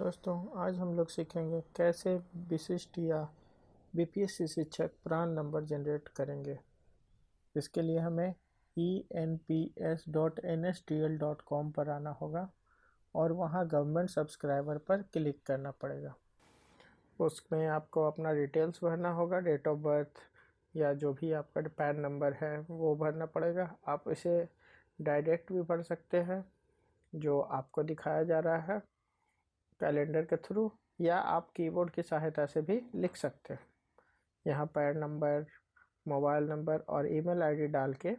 दोस्तों, आज हम लोग सीखेंगे कैसे विशिष्ट या बीपीएससी शिक्षक प्रान नंबर जनरेट करेंगे। इसके लिए हमें enps.nstl.com पर आना होगा और वहां गवर्नमेंट सब्सक्राइबर पर क्लिक करना पड़ेगा। उसमें आपको अपना डिटेल्स भरना होगा, डेट ऑफ बर्थ या जो भी आपका पैन नंबर है वो भरना पड़ेगा। आप इसे डायरेक्ट भी भर सकते हैं जो आपको दिखाया जा रहा है कैलेंडर के थ्रू, या आप कीबोर्ड की सहायता से भी लिख सकते हैं। यहाँ पैन नंबर, मोबाइल नंबर और ईमेल आईडी डाल के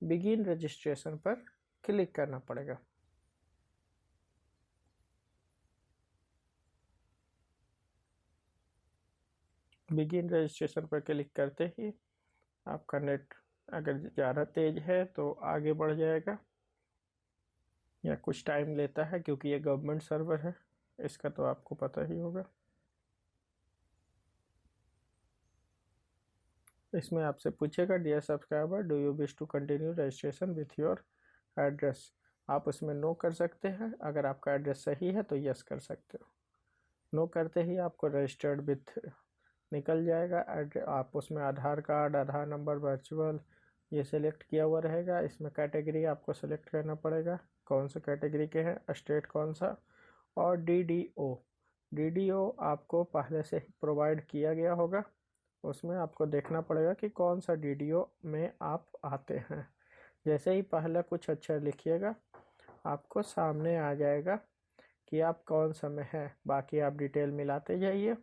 बिगिन रजिस्ट्रेशन पर क्लिक करना पड़ेगा। बिगिन रजिस्ट्रेशन पर क्लिक करते ही आपका नेट अगर ज़्यादा तेज है तो आगे बढ़ जाएगा, या कुछ टाइम लेता है क्योंकि ये गवर्नमेंट सर्वर है, इसका तो आपको पता ही होगा। इसमें आपसे पूछेगा dear subscriber, do you wish to continue registration with your address. आप उसमें नो कर सकते हैं। अगर आपका एड्रेस सही है तो यस कर सकते हो। नो करते ही आपको रजिस्टर्ड विथ निकल जाएगा। आप उसमें आधार कार्ड, आधार नंबर, वर्चुअल ये सिलेक्ट किया हुआ रहेगा। इसमें कैटेगरी आपको सिलेक्ट करना पड़ेगा, कौन सा कैटेगरी के हैं, स्टेट कौन सा, और डीडीओ आपको पहले से ही प्रोवाइड किया गया होगा। उसमें आपको देखना पड़ेगा कि कौन सा डीडीओ में आप आते हैं। जैसे ही पहला कुछ अक्षर लिखिएगा आपको सामने आ जाएगा कि आप कौन सा में है। बाकी आप डिटेल मिलाते जाइए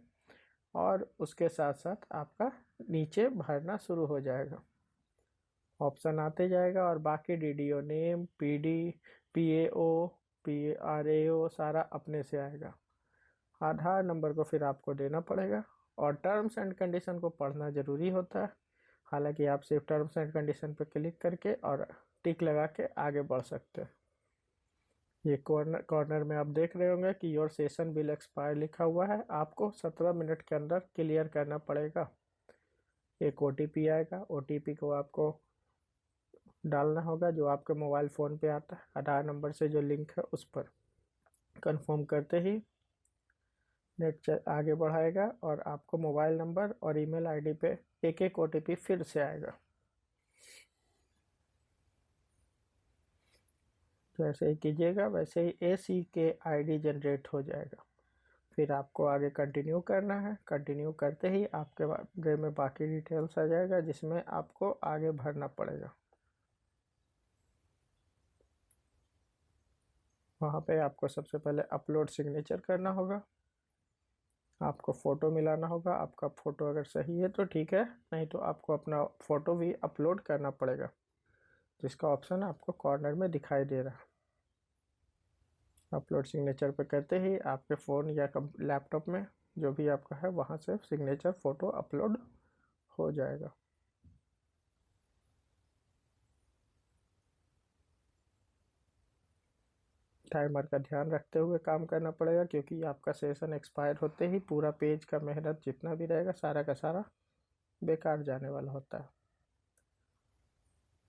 और उसके साथ साथ आपका नीचे भरना शुरू हो जाएगा, ऑप्शन आते जाएगा और बाकी डीडीओ नेम, पीडी, पीएओ, पीआरएओ सारा अपने से आएगा। आधार नंबर को फिर आपको देना पड़ेगा और टर्म्स एंड कंडीशन को पढ़ना ज़रूरी होता है। हालांकि आप सिर्फ टर्म्स एंड कंडीशन पर क्लिक करके और टिक लगा के आगे बढ़ सकते हैं। ये कॉर्नर में आप देख रहे होंगे कि योर सेशन विल एक्सपायर लिखा हुआ है। आपको 17 मिनट के अंदर क्लियर करना पड़ेगा। एक ओटीपी आएगा, ओटीपी को आपको डालना होगा जो आपके मोबाइल फ़ोन पे आता है, आधार नंबर से जो लिंक है उस पर। कंफर्म करते ही नेट आगे बढ़ाएगा और आपको मोबाइल नंबर और ईमेल आईडी पे एक एक ओटीपी फिर से आएगा। जैसे ही कीजिएगा वैसे ही ACK आईडी जनरेट हो जाएगा। फिर आपको आगे कंटिन्यू करना है। कंटिन्यू करते ही आपके बारे में बाकी डिटेल्स आ जाएगा जिसमें आपको आगे भरना पड़ेगा। वहाँ पे आपको सबसे पहले अपलोड सिग्नेचर करना होगा। आपको फ़ोटो मिलाना होगा। आपका फ़ोटो अगर सही है तो ठीक है, नहीं तो आपको अपना फ़ोटो भी अपलोड करना पड़ेगा, जिसका ऑप्शन आपको कॉर्नर में दिखाई दे रहा है। अपलोड सिग्नेचर पे करते ही आपके फ़ोन या लैपटॉप में जो भी आपका है वहाँ से सिग्नेचर फ़ोटो अपलोड हो जाएगा। टाइमर का ध्यान रखते हुए काम करना पड़ेगा क्योंकि आपका सेशन एक्सपायर होते ही पूरा पेज का मेहनत जितना भी रहेगा सारा का सारा बेकार जाने वाला होता है।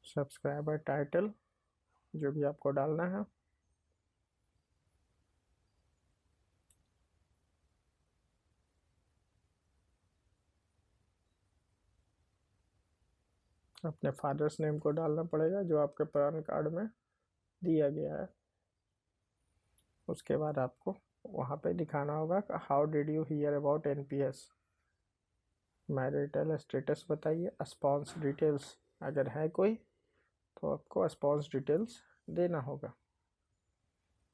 सब्सक्राइबर टाइटल जो भी आपको डालना है, अपने फादर्स नेम को डालना पड़ेगा जो आपके पैन कार्ड में दिया गया है। उसके बाद आपको वहाँ पे दिखाना होगा how did you here about NPS, marital status बताइए, स्पॉन्स डिटेल्स अगर है कोई तो आपको स्पॉन्स डिटेल्स देना होगा।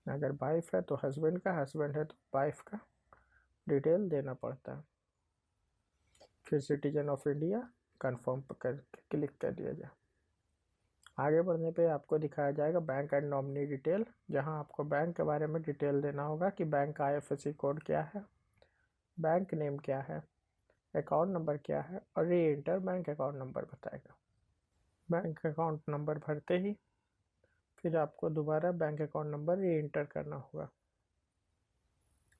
अगर वाइफ है तो हस्बैंड का, हस्बैंड है तो वाइफ का डिटेल देना पड़ता है। फिर सिटीजन ऑफ इंडिया कंफर्म करके क्लिक कर दिया जाए। आगे बढ़ने पे आपको दिखाया जाएगा बैंक एंड नॉमिनी डिटेल, जहां आपको बैंक के बारे में डिटेल देना होगा कि बैंक का IFSC कोड क्या है, बैंक नेम क्या है, अकाउंट नंबर क्या है, और री एंटर बैंक अकाउंट नंबर बताएगा। बैंक अकाउंट नंबर भरते ही फिर आपको दोबारा बैंक अकाउंट नंबर री एंटर करना होगा।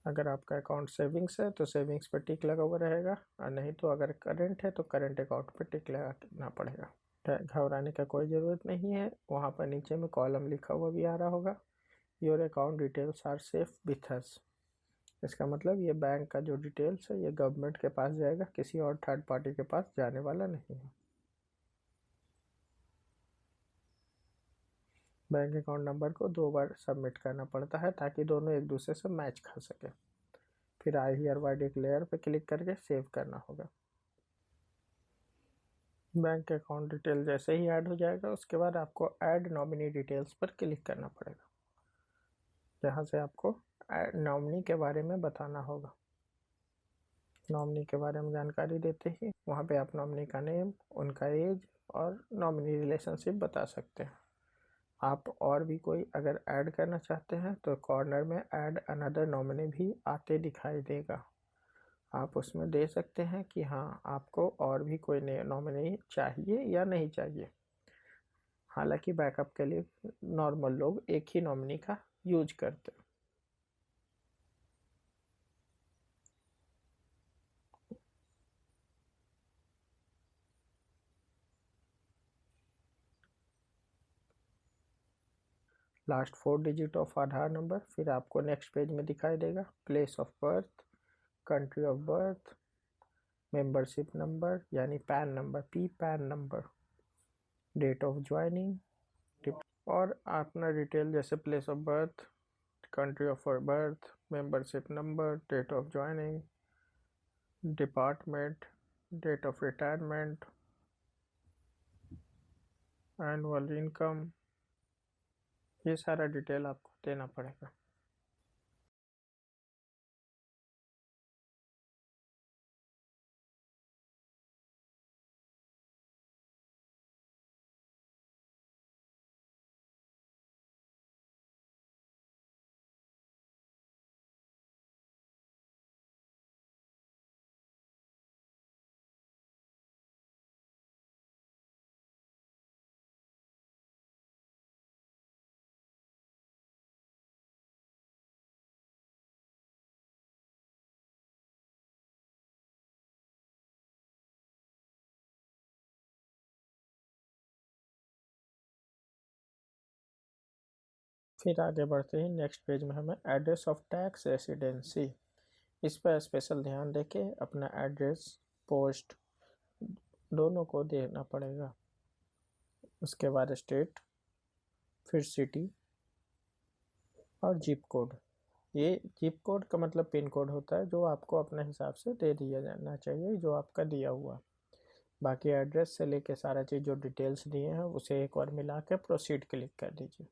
अगर आपका अकाउंट सेविंग्स है तो सेविंग्स पर टिक लगा हुआ रहेगा, और नहीं तो अगर करंट है तो करंट अकाउंट पर टिक लगाना पड़ेगा। घबराने का कोई ज़रूरत नहीं है। वहाँ पर नीचे में कॉलम लिखा हुआ भी आ रहा होगा, your account details are safe with us. इसका मतलब ये बैंक का जो डिटेल्स है ये गवर्नमेंट के पास जाएगा, किसी और थर्ड पार्टी के पास जाने वाला नहीं है। बैंक अकाउंट नंबर को 2 बार सबमिट करना पड़ता है ताकि दोनों एक दूसरे से मैच खा सके। फिर आई हियरबाय डिक्लेयर पे क्लिक करके सेव करना होगा। बैंक अकाउंट डिटेल जैसे ही ऐड हो जाएगा उसके बाद आपको ऐड नॉमिनी डिटेल्स पर क्लिक करना पड़ेगा, जहाँ से आपको नॉमिनी के बारे में बताना होगा। नॉमिनी के बारे में जानकारी देते ही वहाँ पे आप नॉमिनी का नेम, उनका एज और नॉमिनी रिलेशनशिप बता सकते हैं। आप और भी कोई अगर ऐड करना चाहते हैं तो कॉर्नर में ऐड अनदर नॉमिनी भी आते दिखाई देगा। आप उसमें दे सकते हैं कि हाँ आपको और भी कोई नॉमिनी चाहिए या नहीं चाहिए। हालांकि बैकअप के लिए नॉर्मल लोग एक ही नॉमिनी का यूज करते हैं। Last 4 digit of Aadhaar number, फिर आपको नेक्स्ट पेज में दिखाई देगा place of birth, country of birth, membership number यानी PAN number, P PAN number, date of joining और अपना डिटेल जैसे place of birth, country of birth, membership number, date of joining, department, date of retirement, annual income, ये सारा detail आपको देना पड़ेगा। फिर आगे बढ़ते ही नेक्स्ट पेज में हमें एड्रेस ऑफ टैक्स रेसिडेंसी, इस पर स्पेशल ध्यान देके अपना एड्रेस, पोस्ट दोनों को देना पड़ेगा। उसके बाद स्टेट, फिर सिटी और जिप कोड। ये जिप कोड का मतलब पिन कोड होता है जो आपको अपने हिसाब से दे दिया जाना चाहिए, जो आपका दिया हुआ। बाकी एड्रेस से लेके सारा चीज़ जो डिटेल्स दिए हैं उसे एक बार मिला के प्रोसीड क्लिक कर दीजिए।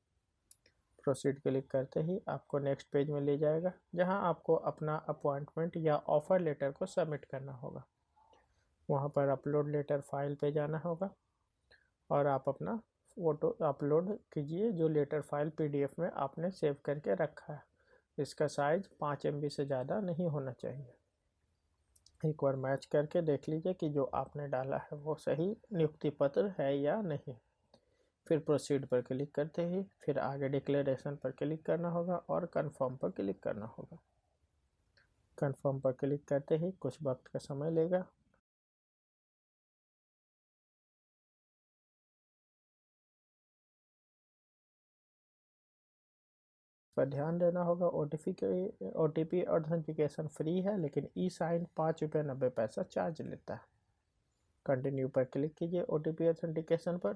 प्रोसीड क्लिक करते ही आपको नेक्स्ट पेज में ले जाएगा जहां आपको अपना अपॉइंटमेंट या ऑफ़र लेटर को सबमिट करना होगा। वहां पर अपलोड लेटर फाइल पे जाना होगा और आप अपना फ़ोटो अपलोड कीजिए जो लेटर फाइल पीडीएफ में आपने सेव करके रखा है। इसका साइज़ 5 MB से ज़्यादा नहीं होना चाहिए। एक बार मैच करके देख लीजिए कि जो आपने डाला है वो सही नियुक्ति पत्र है या नहीं। फिर प्रोसीड पर क्लिक करते ही फिर आगे डिक्लेरेशन पर क्लिक करना होगा और कंफर्म पर क्लिक करना होगा। कंफर्म पर क्लिक करते ही कुछ वक्त का समय लेगा। पर ध्यान देना होगा OTP ऑथेंटिकेशन फ्री है, लेकिन ई साइन 5 रुपये 90 पैसा चार्ज लेता है। कंटिन्यू पर क्लिक कीजिए OTP ऑथेंटिकेशन पर,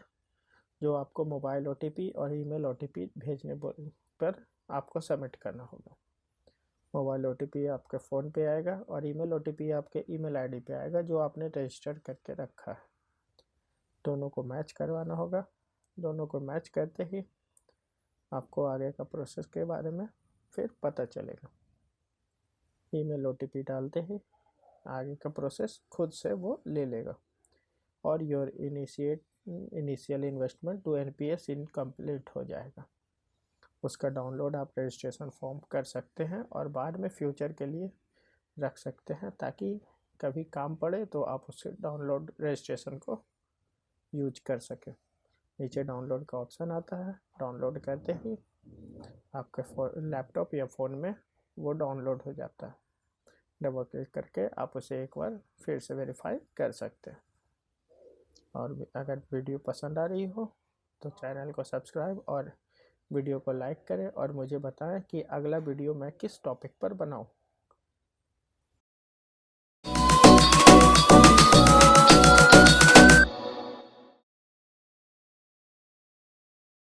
जो आपको मोबाइल OTP और ईमेल OTP भेजने पर आपको सबमिट करना होगा। मोबाइल OTP आपके फ़ोन पे आएगा और ईमेल OTP आपके ईमेल आईडी पे आएगा जो आपने रजिस्टर करके रखा है। दोनों को मैच करवाना होगा। दोनों को मैच करते ही आपको आगे का प्रोसेस के बारे में फिर पता चलेगा। ईमेल OTP डालते ही आगे का प्रोसेस खुद से वो ले लेगा और your initial investment to NPS incomplete हो जाएगा। उसका डाउनलोड आप रजिस्ट्रेशन फॉर्म कर सकते हैं और बाद में फ्यूचर के लिए रख सकते हैं ताकि कभी काम पड़े तो आप उससे डाउनलोड रजिस्ट्रेशन को यूज कर सकें। नीचे डाउनलोड का ऑप्शन आता है, डाउनलोड करते ही आपके लैपटॉप या फ़ोन में वो डाउनलोड हो जाता है। डबल क्लिक करके आप उसे एक बार फिर से वेरीफाई कर सकते हैं। और अगर वीडियो पसंद आ रही हो तो चैनल को सब्सक्राइब और वीडियो को लाइक करें और मुझे बताएं कि अगला वीडियो मैं किस टॉपिक पर बनाऊं।